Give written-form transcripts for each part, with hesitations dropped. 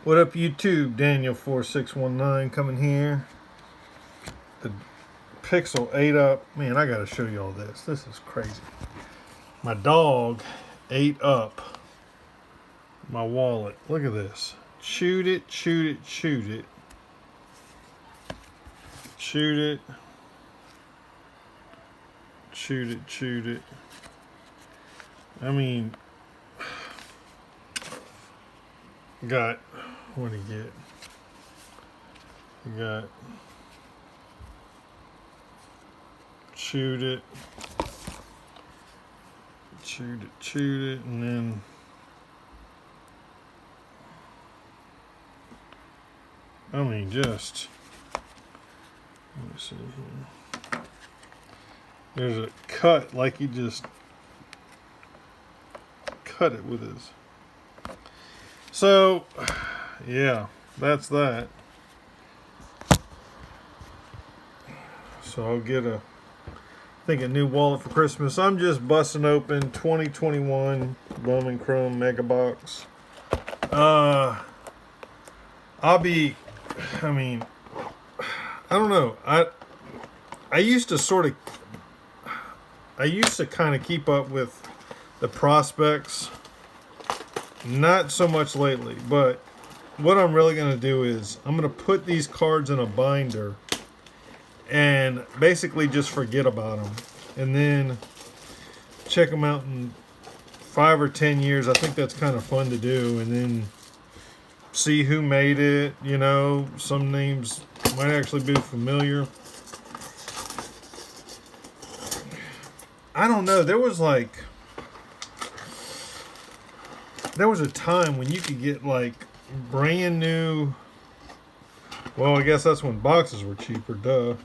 What up, YouTube? Daniel4619 coming here. The Pixel 8 up. Man, I gotta show you all this. This is crazy. My dog ate up my wallet. Look at this. Chewed it, chewed it, chewed it. Chewed it. Chewed it, chewed it. I mean, got, what did he get? He got chewed it, chewed it, chewed it, and then I mean, just, let me see here. There's a cut, like he just cut it with his. So, yeah, that's that. So I'll get a new wallet for Christmas. I'm just busting open 2021 Bowman Chrome Mega Box. I mean, I don't know. I used to kind of keep up with the prospects. Not so much lately, but what I'm really going to do is I'm going to put these cards in a binder and basically just forget about them, and then check them out in 5 or 10 years. I think that's kind of fun to do, and then see who made it. You know, some names might actually be familiar. I don't know. There was a time when you could get like brand new. Well, I guess that's when boxes were cheaper, duh.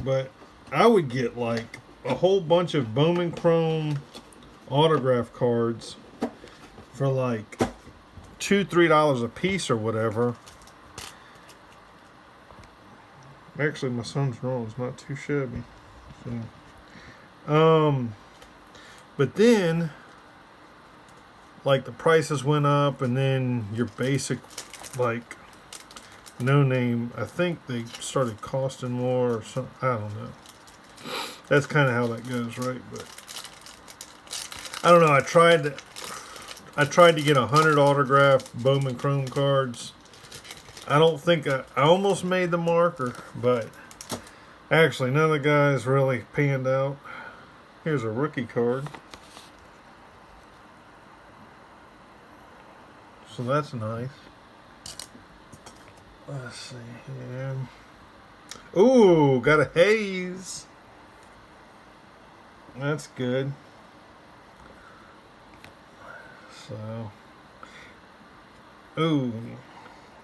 But I would get like a whole bunch of Bowman Chrome autograph cards for like $2-3 a piece or whatever. Actually, my son's wrong. It's not too shabby. So, but then, like, the prices went up, and then your basic, like, no name, I think they started costing more or something. I don't know. That's kind of how that goes, right? But I don't know. I tried to get 100 autographed Bowman Chrome cards. I don't think I almost made the marker, but actually none of the guys really panned out. Here's a rookie card. So that's nice. Let's see here. Ooh, got a haze. That's good. So, ooh,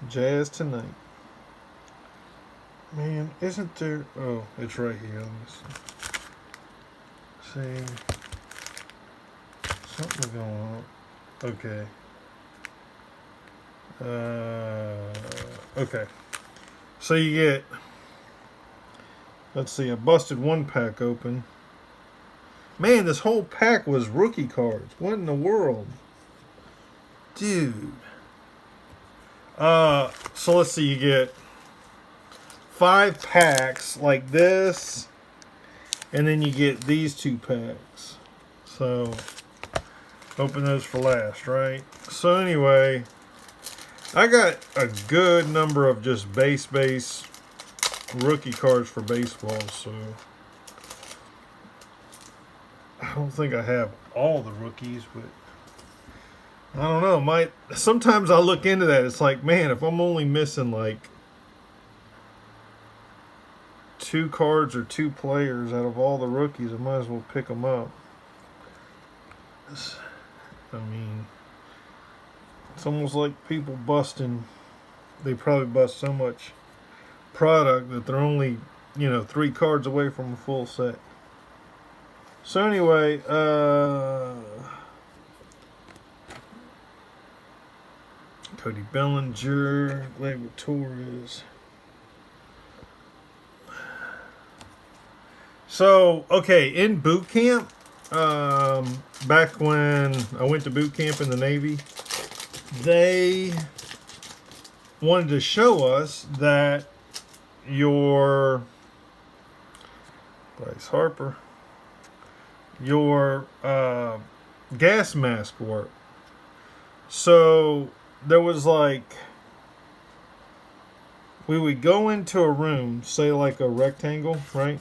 Jazz Tonight. Man, isn't there? Oh, it's right here. Let me see. Something's going on. Okay. Okay. So you get, let's see, I busted one pack open. Man, this whole pack was rookie cards. What in the world? Dude. So let's see, you get 5 packs like this, and then you get these 2 packs. So, open those for last, right? So anyway, I got a good number of just base rookie cards for baseball, so I don't think I have all the rookies, but I don't know. Sometimes I look into that. It's like, man, if I'm only missing like 2 cards or 2 players out of all the rookies, I might as well pick them up. I mean, it's almost like people busting. They probably bust so much product that they're only, 3 cards away from a full set. So anyway, Cody Bellinger, Gleyber Torres. So, okay, in boot camp, back when I went to boot camp in the Navy, they wanted to show us that your Bryce Harper, your gas mask worked. So there was like, we would go into a room, say like a rectangle, right?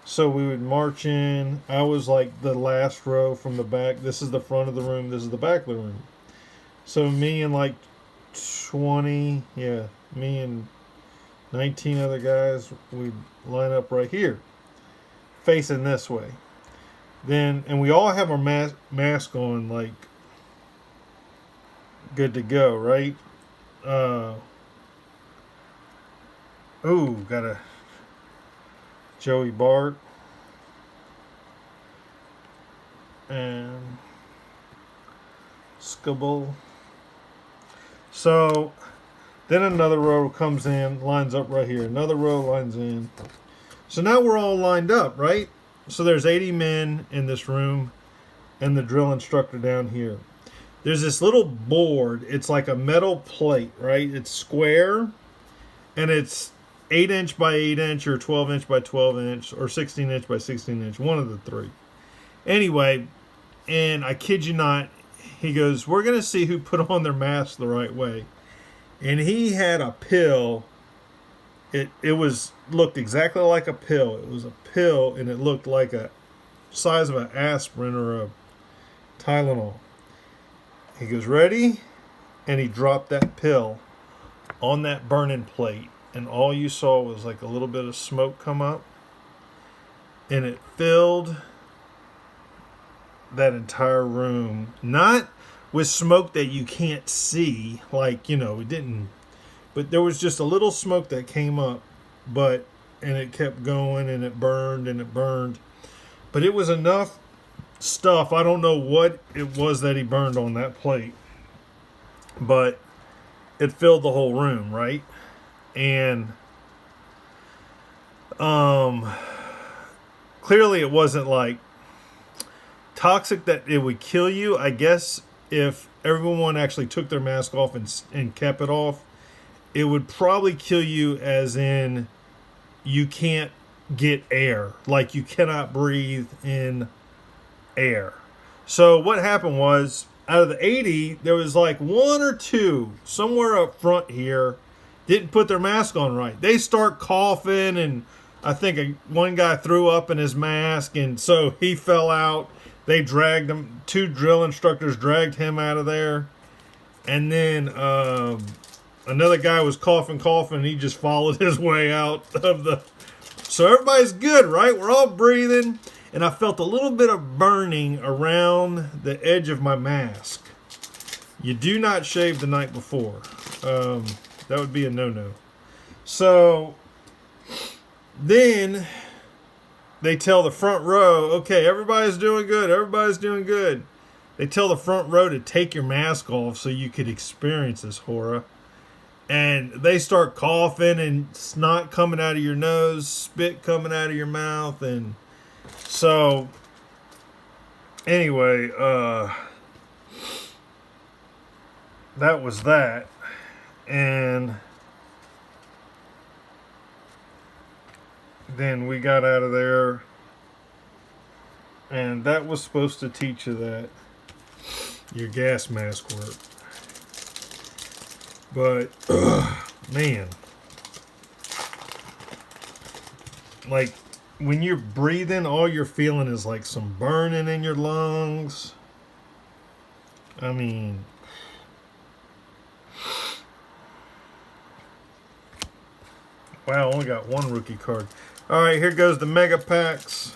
So we would march in. I was like the last row from the back. This is the front of the room. This is the back of the room. So me and like 20, me and 19 other guys, we'd line up right here, facing this way. Then, and we all have our mask on, like, good to go, right? Got a Joey Bart. And Skubble. So then another row comes in, lines up right here. Another row lines in. So now we're all lined up, right? So there's 80 men in this room and the drill instructor down here. There's this little board. It's like a metal plate, right? It's square and it's 8-inch by 8-inch or 12-inch by 12-inch or 16-inch by 16-inch, one of the three. Anyway, and I kid you not, he goes, we're going to see who put on their mask the right way. And he had a pill. It looked exactly like a pill. It was a pill, and it looked like a size of an aspirin or a Tylenol. He goes, ready? And he dropped that pill on that burning plate. And all you saw was like a little bit of smoke come up. And it filled that entire room. Not with smoke that you can't see. Like, it didn't. But there was just a little smoke that came up. And it kept going and it burned and it burned. But it was enough stuff. I don't know what it was that he burned on that plate. But it filled the whole room, right? And clearly it wasn't like toxic that it would kill you. I guess if everyone actually took their mask off and kept it off, it would probably kill you, as in you can't get air. Like you cannot breathe in air. So what happened was, out of the 80, there was like one or two somewhere up front here didn't put their mask on right. They start coughing, and I think one guy threw up in his mask, and so he fell out. They dragged him. 2 drill instructors dragged him out of there. And then another guy was coughing, and he just followed his way out of the... So everybody's good, right? We're all breathing. And I felt a little bit of burning around the edge of my mask. You do not shave the night before. That would be a no-no. So then they tell the front row, okay, everybody's doing good. Everybody's doing good. They tell the front row to take your mask off so you could experience this horror. And they start coughing and snot coming out of your nose, spit coming out of your mouth. And so anyway, that was that. And then we got out of there, and that was supposed to teach you that your gas mask worked. But man, like when you're breathing, all you're feeling is like some burning in your lungs. I mean, wow, only got one rookie card. All right, here goes the mega packs.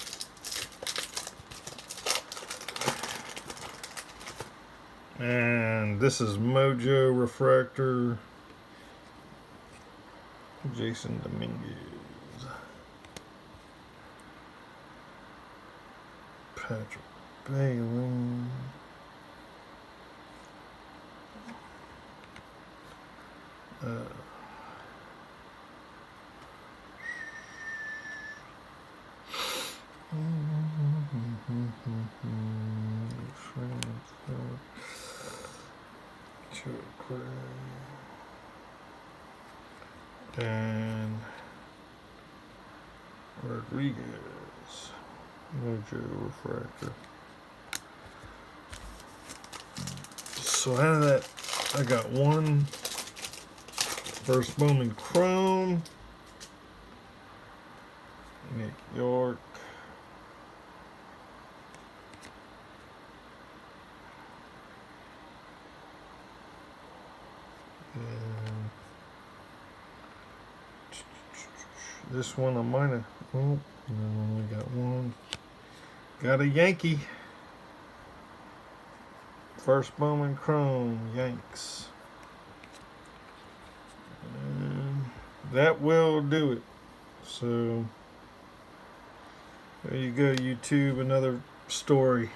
And this is Mojo Refractor. Jason Dominguez. Patrick Bailey. and Rodriguez. Mojo refractor. So out of that, I got one first Bowman Chrome. Nick York. And this one I might have. Oh, no, I only got one. Got a Yankee. First Bowman Chrome, Yanks. And that will do it. So there you go, YouTube. Another story.